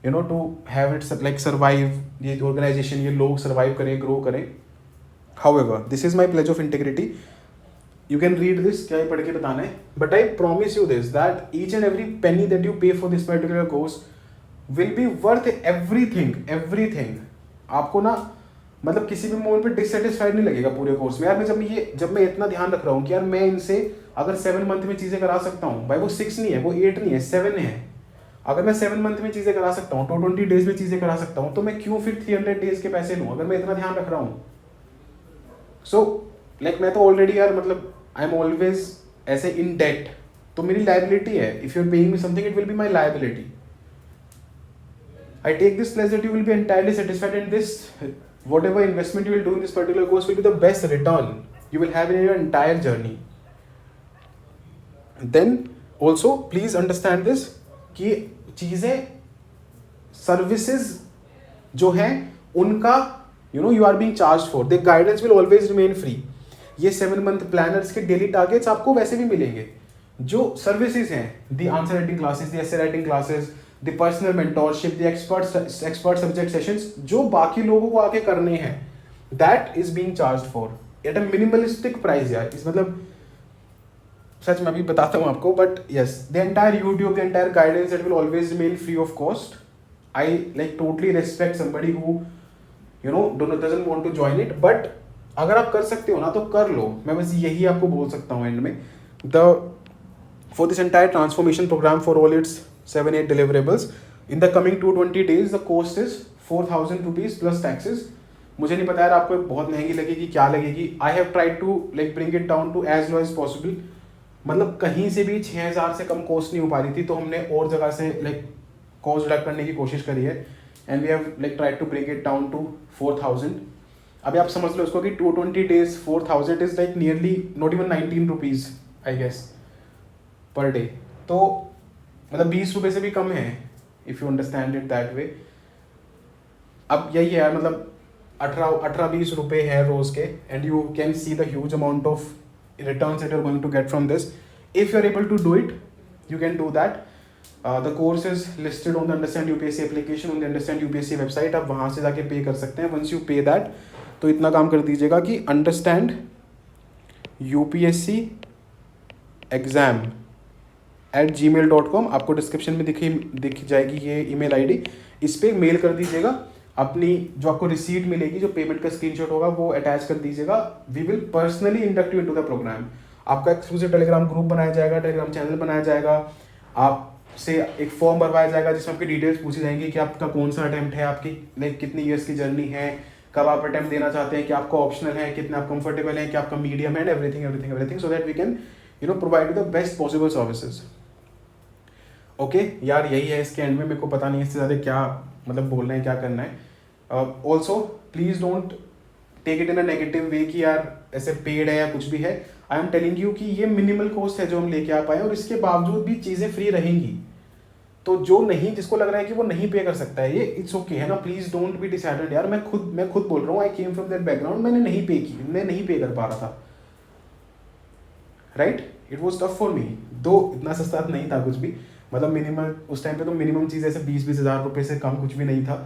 to have it like survive, ये organisation, ये लोग survive करें, ग्रो करें। However this is my pledge of integrity, you can read this, क्या ये पढ़ के बताना है, but I promise you this, that each and every penny that you pay for this particular course will be worth everything। आपको ना मतलब किसी भी मोमेंट पे डिससेटिस्फाइड नहीं लगेगा पूरे कोर्स में। यार मैं जब मैं इतना ध्यान रख रहा हूँ कि यार मैं इनसे अगर 7 मंथ में चीज़ें करा सकता हूँ, भाई वो 6 नहीं है, वो 8 नहीं है, 7 है। अगर मैं 7 मंथ में चीज़ें करा सकता हूँ, 220 डेज में चीज़ें करा सकता हूँ, तो मैं क्यों फिर 300 डेज के पैसे लूँ, अगर मैं इतना ध्यान रख रहा हूँ। सो लाइक मैं तो ऑलरेडी यार मतलब आई एम ऑलवेज ऐसे इन डेट, तो मेरी लाइबिलिटी है। If you are paying me something, it will be my liability. I take this place that you will be entirely satisfied in this, whatever investment you will do in this particular course will be the best return you will have in your entire journey। Then also please understand this कि चीज़ें services जो हैं उनका you are being charged for, the guidance will always remain free। ये 7 month planners के daily targets आपको वैसे भी मिलेंगे। जो सर्विसेज हैं, the answer writing classes, the essay writing classes, the personal mentorship, the expert subject sessions, जो बाकी लोगों को आके करने हैं, that is being charged for at a minimalistic price यार। इस मतलब सच मैं अभी बताता हूँ आपको, but yes, the entire YouTube, the entire guidance that will always remain free of cost. I like totally respect somebody who doesn't want to join it, but अगर आप कर सकते हो ना तो कर लो। मैं बस यही आपको बोल सकता हूँ एंड में। For this entire transformation program, for all its 7-8 deliverables, in the coming 220 days, the cost is 4,000 rupees plus taxes. मुझे नहीं पता यार आपको बहुत महंगी लगेगी क्या लगेगी। I have tried to like bring it down to as low as possible. मतलब कहीं से भी 6,000 से कम कॉस्ट नहीं हो पा रही थी, तो हमने और जगह से लाइक कॉस्ट रिडक्ट करने की कोशिश करी है, and we have like tried to bring it down to 4,000। अभी आप समझ लो उसको कि 220 days 4,000 is like nearly not even 19 rupees I guess per day. तो मतलब 20 रुपये से भी कम है if you understand it that way. अब यही है यार, मतलब 18-20 रुपये है रोज़ के, and you can see the huge amount of returns that you're going to get from this. If you're able to do it, you can do that. The course is listed on the Understand UPSC application on the Understand UPSC website. आप वहाँ से जाके पे कर सकते हैं। Once you pay that, तो इतना काम कर दीजिएगा कि Understand UPSC exam @gmail.com, आपको डिस्क्रिप्शन में दिख जाएगी ये ईमेल आईडी। इस पर मेल कर दीजिएगा अपनी, जो आपको रिसीट मिलेगी, जो पेमेंट का स्क्रीनशॉट होगा वो अटैच कर दीजिएगा। We will personally induct you into the programme. आपका एक्सक्लूसिव टेलीग्राम ग्रुप बनाया जाएगा, टेलीग्राम चैनल बनाया जाएगा, आपसे एक फॉर्म भरवाया जाएगा जिसमें आपकी डिटेल्स पूछी जाएंगी कि आपका कौन सा अटेम्प्ट है, आपकी लाइक कितनी ईयर्स की जर्नी है, कब आप अटेम्प्ट देना चाहते हैं, कि आपका ऑप्शनल है, कितना आप कंफर्टेबल हैं, कि आपका मीडियम है, everything so that we can provide the best possible services. Okay यार, यही है इसके एंड में। मेरे को पता नहीं इससे ज़्यादा क्या मतलब बोलना है, क्या करना है। Also please don't take it in a negative way कि यार ऐसे पेड है या कुछ भी है। आई एम टेलिंग यू कि ये मिनिमल कॉस्ट है जो हम लेके आ पाए, और इसके बावजूद भी चीज़ें फ्री रहेंगी। तो जो नहीं, जिसको लग रहा है कि वो नहीं पे कर सकता है, ये इट्स ओके है ना। प्लीज़ डोंट बी डिसएडवांटेड यार। मैं खुद बोल रहा हूँ, आई केम फ्रॉम दैट बैकग्राउंड, मैंने नहीं पे की, मैं नहीं पे कर पा रहा था, right. It was tough for me, दो इतना सस्ता नहीं था कुछ भी। मतलब मिनिमम उस टाइम पे तो मिनिमम चीज़ ऐसे 20-20 हज़ार रुपये से कम कुछ भी नहीं था,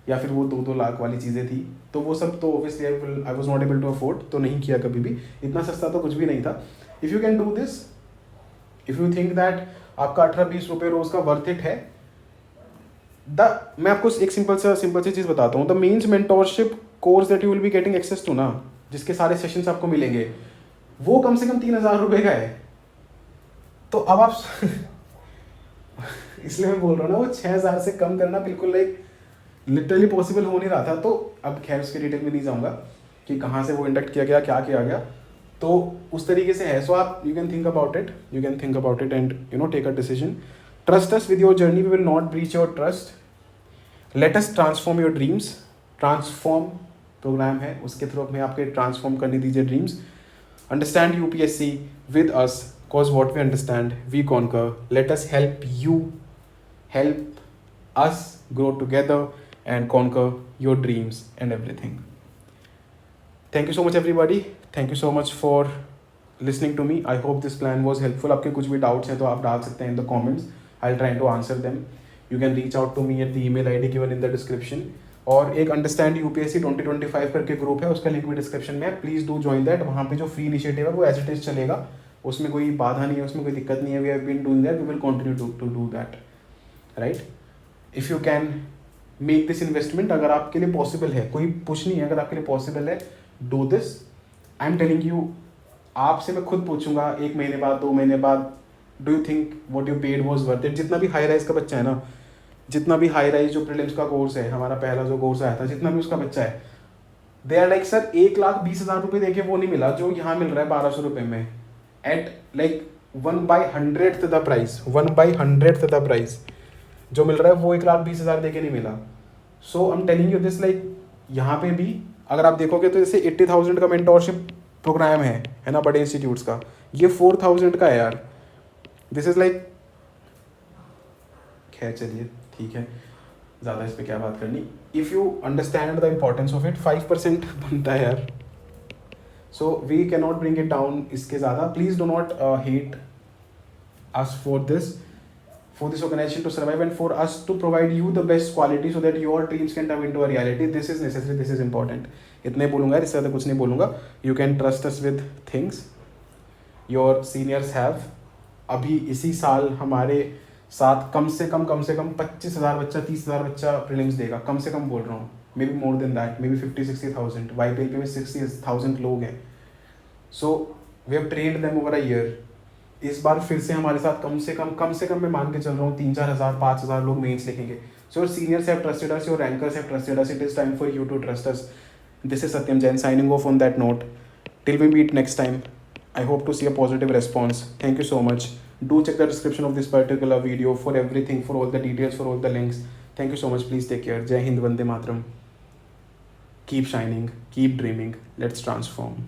या फिर वो 2-2 लाख वाली चीज़ें थी। तो वो सब तो obviously I was not able to afford, तो नहीं किया कभी भी। इतना सस्ता तो कुछ भी नहीं था। If you can do this, if you think that आपका 18-20 रुपये रोज़ का वर्थ इट है, मैं आपको एक सिंपल सी चीज़ बताता हूँ। The means mentorship course that you will be getting access to ना, जिसके सारे सेशंस आपको मिलेंगे, वो कम से कम 3,000 रुपये का है। तो अब आप इसलिए मैं बोल रहा हूँ ना, वो 6,000 से कम करना बिल्कुल लाइक लिटरली पॉसिबल हो नहीं रहा था। तो अब खैर उसके डिटेल में नहीं जाऊँगा कि कहाँ से वो इंडक्ट किया गया, क्या किया गया, तो उस तरीके से है। सो आप you can think about it and take a decision. Trust us with your journey, we will not breach your trust. Let us transform your dreams. Transform program है, उसके थ्रू में आपके ट्रांसफॉर्म करने दीजिए dreams. Understand UPSC with us, cause what we understand we conquer. Let us help you, help us grow together and conquer your dreams and everything. Thank you so much everybody. Thank you so much for listening to me. I hope this plan was helpful. आपके कुछ भी doubts हैं तो आप डाल सकते हैं in the comments. I'll try to answer them. You can reach out to me at the email ID given in the description. और एक अंडरस्टैंड यूपीएससी 2025 करके ग्रुप है, उसका लिंक भी डिस्क्रिप्शन में है। Please do join that. वहाँ पे जो फ्री इनिशिएटिव है वो एज इट इज चलेगा, उसमें कोई बाधा नहीं है, उसमें कोई दिक्कत नहीं है। We have been doing that, we will continue to do that, right. If you can make this investment, अगर आपके लिए पॉसिबल है, कोई पुश नहीं है, अगर आपके लिए पॉसिबल है, do this. I am telling you, आपसे मैं खुद पूछूंगा 1 महीने बाद, 2 महीने बाद, do you think what you paid was worth it. जितना भी हाई राइज का बच्चा है ना, जितना भी हाई राइज जो प्रीलिम्स का कोर्स है, हमारा पहला जो कोर्स आया था, जितना भी उसका बच्चा है, दे आर लाइक सर 1,20,000 रुपये देके वो नहीं मिला जो यहाँ मिल रहा है 1,200 रुपये में, at like 1/100th the price, 1/100th the price जो मिल रहा है वो 1,20,000 देके नहीं मिला। So I am telling you this, like यहाँ पे भी अगर आप देखोगे तो जैसे 80,000 का मेंटोरशिप प्रोग्राम है ना बड़े इंस्टीट्यूट्स का, ये 4,000 का है यार। दिस इज़ लाइक, खैर चलिए ठीक है, ज़्यादा इस पर क्या बात करनी। If you understand the importance of it, 5% बनता है यार। So we can not bring it down इसके ज़्यादा. Please do not hate us for this organization to survive and for us to provide you the best quality so that your dreams can turn into a reality. This is necessary, this is important. इतने बोलूँगा, इससे ज़्यादा कुछ नहीं बोलूँगा. You can trust us with things. Your seniors have. अभी इसी साल हमारे साथ कम से कम 25,000 बच्चा 30,000 बच्चा प्रीलिम्स देगा. कम से कम बोल रहा हूँ. Maybe more than that, maybe 50-60,000. YPLP में 60,000 लोग हैं. So we have trained them over a year. इस बार फिर से हमारे साथ कम से कम मैं मान के चल रहा हूँ 3-4 हज़ार 5,000 लोग मेंस लिखेंगे. So your seniors have trusted us, your rankers have trusted us. It is time for you to trust us. This is Satyam Jain signing off on that note. Till we meet next time, I hope to see a positive response. Thank you so much. Do check the description of this particular video for everything, for all the details, for all the links. Thank you so much. Please take care. Jai Hind, Vande Mataram. Keep shining, keep dreaming. Let's transform.